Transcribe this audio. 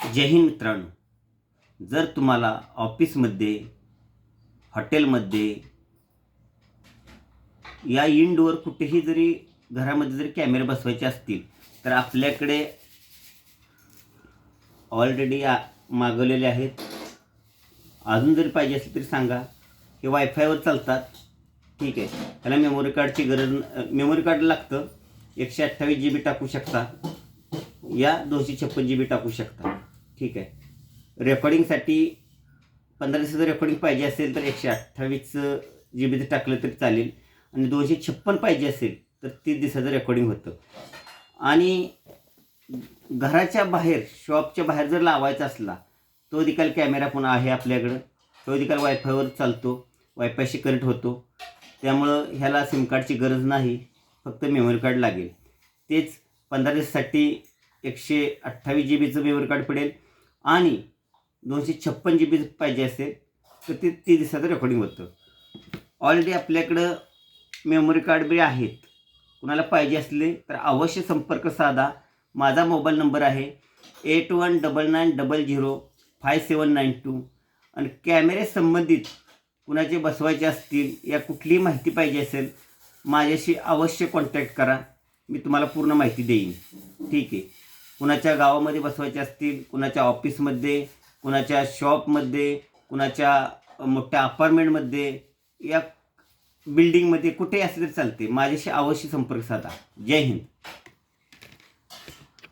जय हिंद मित्रांनो. जर तुम्हाला ऑफिसमध्ये, हॉटेलमध्ये या इनडोअर कुठेही जरी घरामध्ये जरी कॅमेरे बसवायचे असतील तर आपल्याकडे ऑलरेडी मागवलेले आहेत. अजून जरी पाहिजे असेल तरी सांगा. हे वायफायवर चालतात. ठीक आहे. त्याला मेमोरी कार्डची गरज, मेमोरी कार्ड लागतं. 128 GB टाकू शकता या 256 GB टाकू शकता. ठीक आहे. रेकॉर्डिंगसाठी 15 दिवसाचं रेकॉर्डिंग पाहिजे असेल तर 128 GB टाकलं तरी चालेल. आणि 256 पाहिजे असेल तर 30 दिवसाचं रेकॉर्डिंग होतं. आणि घराच्या बाहेर, शॉपच्या बाहेर जर लावायचा असला तो देखील कॅमेरा पुन्हा आहे आपल्याकडं. तो देखील वायफायवर चालतो, वायफायशी कनेक्ट होतो. त्यामुळं ह्याला सिम कार्डची गरज नाही, फक्त मेमरी कार्ड लागेल. तेच 15 दिवसासाठी 128 GBचं मेमरी कार्ड पडेल. आणि 256 GB पाहिजे असेल तर ते 30 दिवसाचं रेकॉर्डिंग होतं. ऑलरेडी आपल्याकडं मेमरी कार्ड बी आहेत. कुणाला पाहिजे असले तर अवश्य संपर्क साधा. माझा मोबाईल नंबर आहे 8199005792. आणि कॅमेरे संबंधित कुणाचे बसवायचे असतील या कुठलीही माहिती पाहिजे असेल माझ्याशी अवश्य कॉन्टॅक्ट करा. मी तुम्हाला पूर्ण माहिती देईन. ठीक आहे. कुणाच्या गावामध्ये बसवायचे असतील, कुणाच्या ऑफिसमध्ये, कुणाच्या शॉपमध्ये, कुणाच्या मोठ्या अपार्टमेंटमध्ये या बिल्डिंगमध्ये कुठेही असले तरी चालते. माझ्याशी अवश्य संपर्क साधा. जय हिंद.